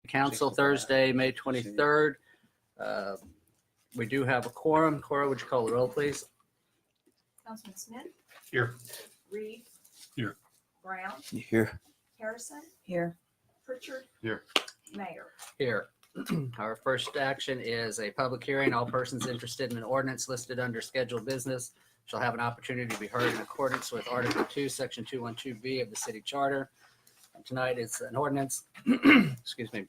Council Thursday, May 23rd. We do have a quorum. Cora, would you call the roll, please? Councilman Smith, Here. Reed, Here. Brown, Here. Harrison, Here. Pritchard, Here. Mayor. Here. Our first action is a public hearing. All persons interested in an ordinance listed under scheduled business shall have an opportunity to be heard in accordance with Article 2, Section 212B of the City Charter. And tonight is an ordinance, excuse me,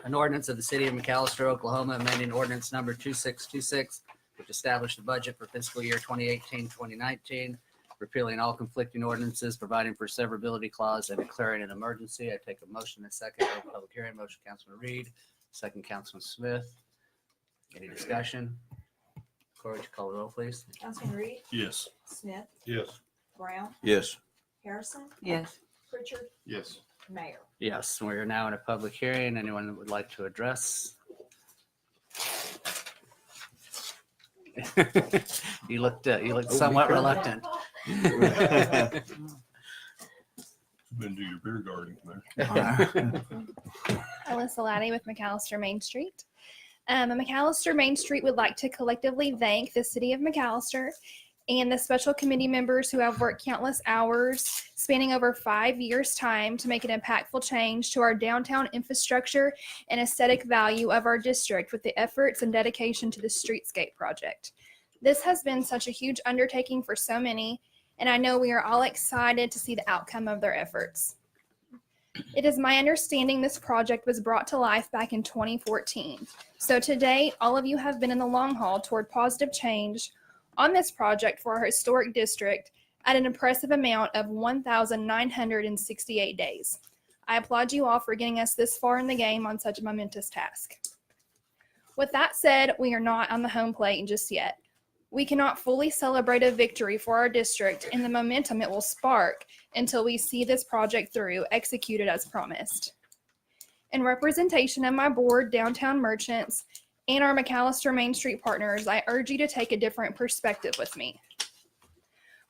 an ordinance of the City of McAlester, Oklahoma, amending ordinance number 2626, which established the budget for fiscal year 2018-2019, repealing all conflicting ordinances, providing for severability clause, and declaring an emergency. I take a motion and second. Open public hearing. Motion, Councilman Reed. Second, Councilman Smith. Any discussion? Cora, would you call the roll, please? Councilman Reed, Yes. Smith, Yes. Brown, Yes. Harrison, Yes. Pritchard, Yes. Mayor. Yes, we are now in a public hearing. Anyone that would like to address? You looked somewhat reluctant. Been to your beer garden there. Alyssa Laddie with McAlester Main Street. McAlester Main Street would like to collectively thank the City of McAlester and the special committee members who have worked countless hours spanning over 5 years' time to make an impactful change to our downtown infrastructure and aesthetic value of our district with the efforts and dedication to the streetscape project. This has been such a huge undertaking for so many, and I know we are all excited to see the outcome of their efforts. It is my understanding this project was brought to life back in 2014. So today, all of you have been in the long haul toward positive change on this project for our historic district at an impressive amount of 1,968 days. I applaud you all for getting us this far in the game on such a momentous task. With that said, we are not on the home plate just yet. We cannot fully celebrate a victory for our district and the momentum it will spark until we see this project through, executed as promised. In representation of my board, downtown merchants, and our McAlester Main Street partners, I urge you to take a different perspective with me.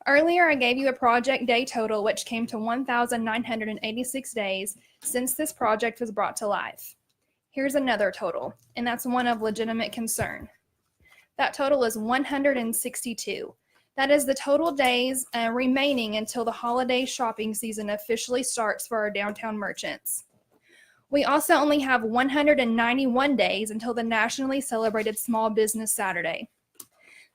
Earlier, I gave you a project day total, which came to 1,986 days since this project was brought to life. Here's another total, and that's one of legitimate concern. That total is 162. That is the total days remaining until the holiday shopping season officially starts for our downtown merchants. We also only have 191 days until the nationally celebrated Small Business Saturday.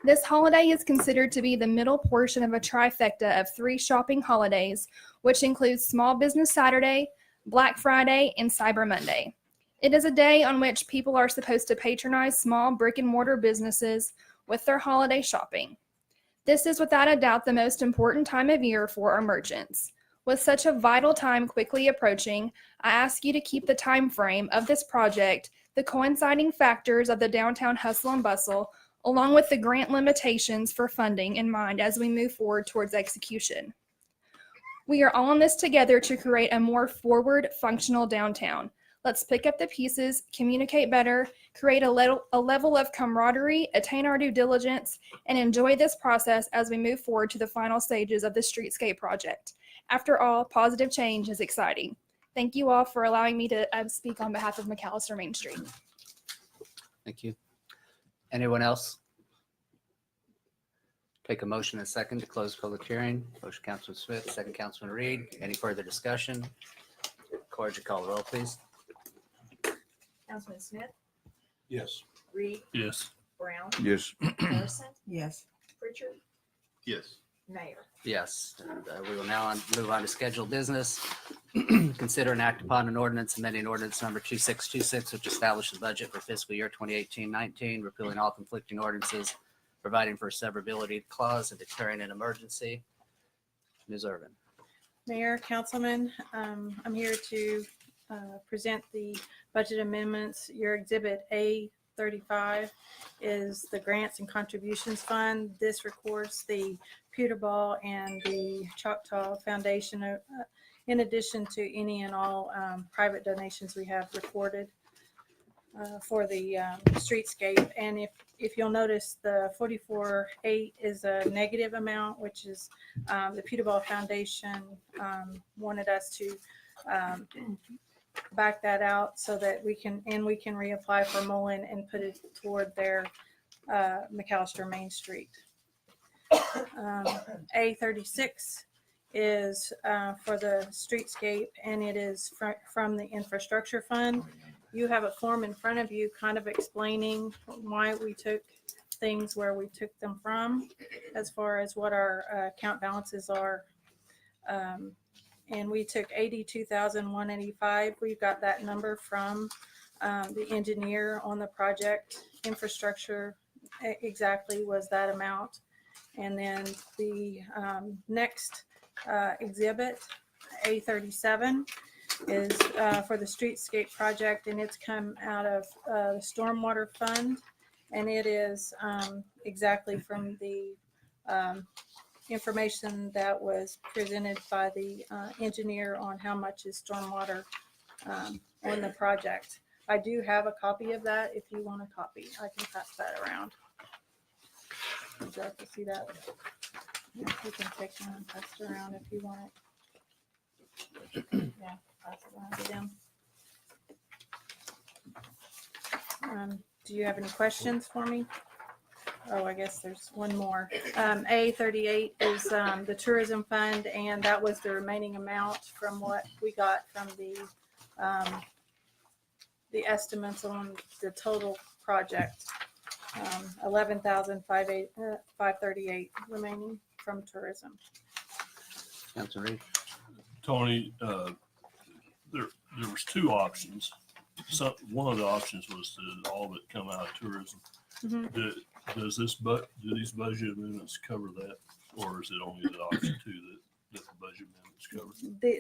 This holiday is considered to be the middle portion of a trifecta of 3 shopping holidays, which includes Small Business Saturday, Black Friday, and Cyber Monday. It is a day on which people are supposed to patronize small brick and mortar businesses with their holiday shopping. This is without a doubt the most important time of year for our merchants. With such a vital time quickly approaching, I ask you to keep the time frame of this project, the coinciding factors of the downtown hustle and bustle, along with the grant limitations for funding in mind as we move forward towards execution. We are all in this together to create a more forward, functional downtown. Let's pick up the pieces, communicate better, create a level of camaraderie, attain our due diligence, and enjoy this process as we move forward to the final stages of the streetscape project. After all, positive change is exciting. Thank you all for allowing me to speak on behalf of McAlester Main Street. Thank you. Anyone else? Take a motion and second to close public hearing. Motion, Councilman Smith, second, Councilman Reed. Any further discussion? Cora, would you call the roll, please? Councilman Smith, Yes. Reed, Yes. Brown, Yes. Harrison, Yes. Pritchard, Yes. Mayor. Yes. And we will now move on to scheduled business. Consider and act upon an ordinance amending ordinance number 2626, which established the budget for fiscal year 2018-19, repealing all conflicting ordinances, providing for a severability clause, and declaring an emergency. Ms. Irvin. Mayor, Councilman, I'm here to present the budget amendments. Your Exhibit A35 is the Grants and Contributions Fund. This records the Pewter Ball and the Choctaw Foundation, in addition to any and all private donations we have recorded for the streetscape. And if you'll notice, the 44.8 is a negative amount, which is the Pewter Ball Foundation wanted us to back that out so that we can reapply for Mullen and put it toward their McAlester Main Street. A36 is for the streetscape, and it is from the infrastructure fund. You have a form in front of you kind of explaining why we took things where we took them from as far as what our account balances are. And we took 82,185. We got that number from the engineer on the project. Infrastructure exactly was that amount. And then the next exhibit, A37, is for the streetscape project, and it's come out of the stormwater fund, and it is exactly from the information that was presented by the engineer on how much is stormwater on the project. I do have a copy of that. If you want a copy, I can pass that around. Would you like to see that? Yeah, you can take one and pass it around if you want it. Yeah, pass it around to them. Do you have any questions for me? Oh, I guess there's one more. A38 is the tourism fund, and that was the remaining amount from what we got from the estimates on the total project. 11,538 remaining from tourism. Councilor Reed. Tony, there was two options. One of the options was to all that come out of tourism. Mhm. Do these budget amendments cover that, or is it only the option two that the budget amendments cover?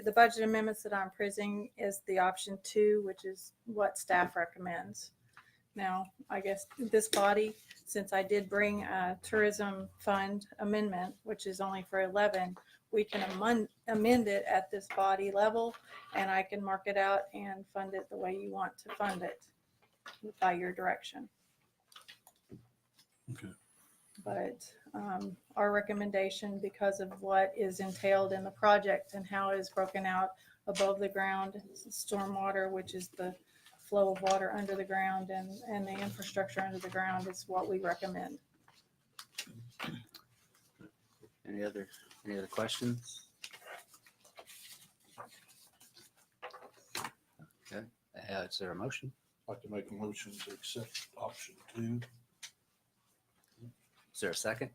The budget amendments that I'm presenting is the option 2, which is what staff recommends. Now, I guess this body, since I did bring a tourism fund amendment, which is only for 11, we can amend it at this body level, and I can mark it out and fund it the way you want to fund it by your direction. Okay. But our recommendation, because of what is entailed in the project and how it is broken out above the ground, stormwater, which is the flow of water under the ground, and the infrastructure under the ground, is what we recommend. Any other questions? Okay, is there a motion? I'd like to make a motion to accept option 2. Is there a second?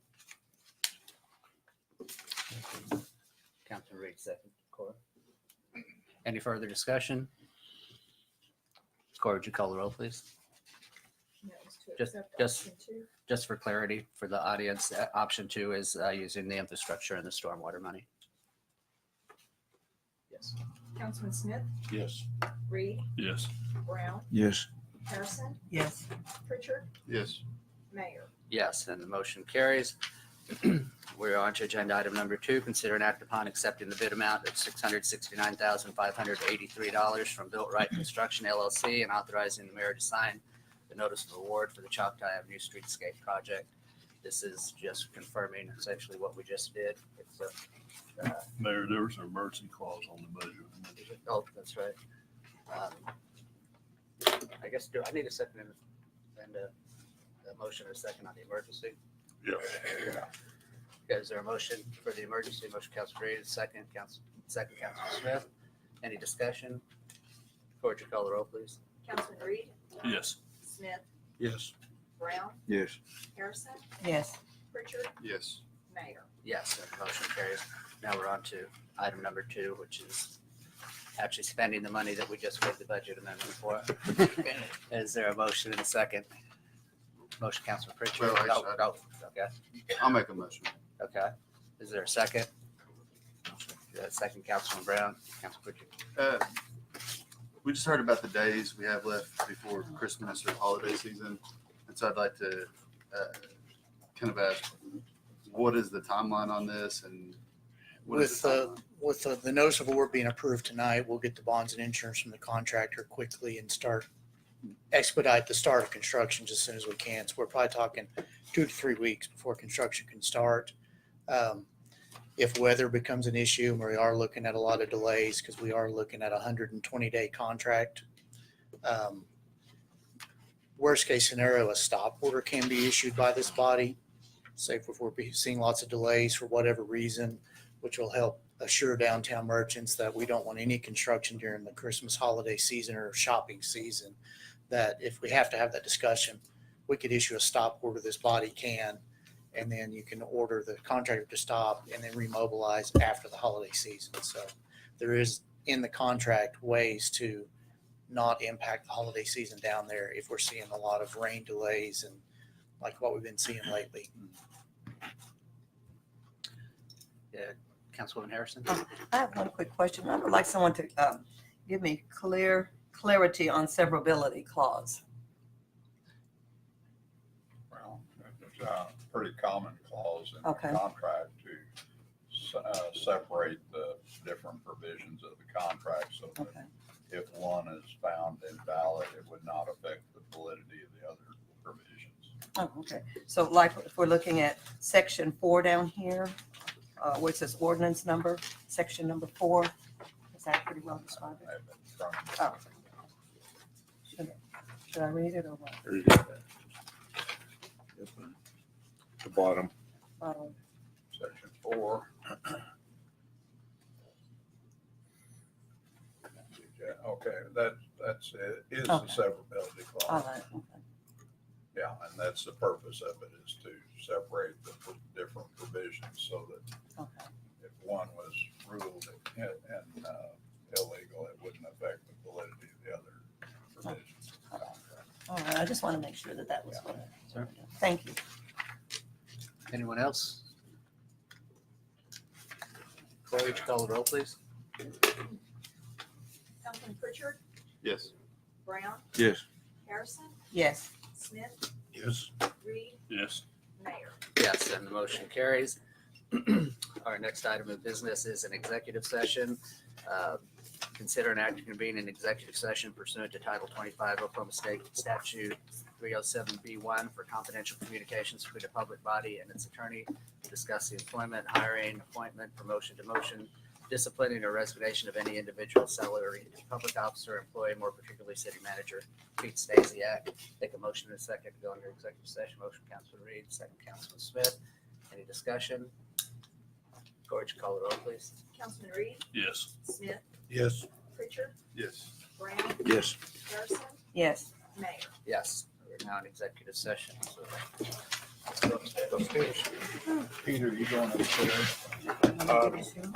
Councilor Reed, second. Cora. Any further discussion? Cora, would you call the roll, please? That was to Just- accept just- option 2. Just for clarity for the audience, option 2 is using the infrastructure and the stormwater money. Yes. Councilman Smith, Yes. Reed, Yes. Brown, Yes. Harrison, Yes. Pritchard, Yes. Mayor. Yes, and the motion carries. We're on to agenda item number 2, consider an act upon accepting the bid amount of $669,583 from Built Right Construction LLC and authorizing the mayor to sign the notice of award for the Choctaw Avenue Streetscape Project. This is just confirming essentially what we just did. It's Mayor, there was an emergency clause on the budget. oh, that's right. I guess, do I need a second and a motion and a second on the emergency? Yeah. Okay, is there a motion for the emergency? Motion, Councilor Reed, second, Councilor Smith. Any discussion? Would you call the roll, please? Councilman Reed, Yes. Smith, Yes. Brown, Yes. Harrison, Yes. Pritchard, Yes. Mayor. Yes, and the motion carries. Now we're on to item number 2, which is actually spending the money that we just made the budget amendment for. Is there a motion and a second? Motion, Councilor Pritchard. Well, No, no, okay, I'll make a motion. okay. Is there a second? Second, Councilman Brown, Councilor Pritchard. We just heard about the days we have left before Christmas or holiday season. And so I'd like to kind of ask, what is the timeline on this and what is the timeline? With the notice of award being approved tonight, we'll get the bonds and insurance from the contractor quickly and expedite the start of construction as soon as we can. So we're probably talking 2 to 3 weeks before construction can start. if weather becomes an issue, and we are looking at a lot of delays because we are looking at a 120-day contract. Worst case scenario, a stop order can be issued by this body. Say if we're seeing lots of delays for whatever reason, which will help assure downtown merchants that we don't want any construction during the Christmas holiday season or shopping season, that if we have to have that discussion, we could issue a stop order, this body can, and then you can order the contractor to stop and then remobilize after the holiday season. So there is in the contract ways to not impact the holiday season down there if we're seeing a lot of rain delays and like what we've been seeing lately. Councilwoman Harrison? I have one quick question. I would like someone to give me clarity on severability clause. Well, it's a pretty common clause in the Okay. contract to separate the different provisions of the contract so that Okay. if one is found invalid, it would not affect the validity of the other provisions. Oh, okay. So like if we're looking at section 4 down here, where it says ordinance number, section number 4, is that pretty well described? I have it from Oh. Should I read it or what? The bottom. section 4. Okay, that's it, is the Okay. severability All clause. right, okay. Yeah, and that's the purpose of it, is to separate the different provisions so that Okay. if one was ruled and illegal, it wouldn't affect the validity of the other provisions of the contract. All right, I just want to make sure that that was what. Sure. Thank you. Anyone else? Corey, would you call the roll, please? Councilman Pritchard, Yes. Brown, Yes. Harrison, Yes. Smith, Yes. Reed, Yes. Mayor. Yes, and the motion carries. Our next item of business is an executive session. Consider an act to convene an executive session pursuant to Title 25 Oklahoma State Statute 307B1 for confidential communications between a public body and its attorney to discuss the employment, hiring, appointment, promotion, demotion, disciplining or resignation of any individual, salary, public officer, employee, more particularly city manager Pete Stasiak. Take a motion in a second to go into executive session. Motion, Councilman Reed, second, Councilman Smith. Any discussion? George, call the roll, please. Councilman Reed, Yes. Smith, Yes. Pritchard, Yes. Brown, Yes. Harrison, Yes. Mayor. Yes, we're now in executive session. So let's go upstairs. Peter, you going upstairs? I'm gonna give it to you.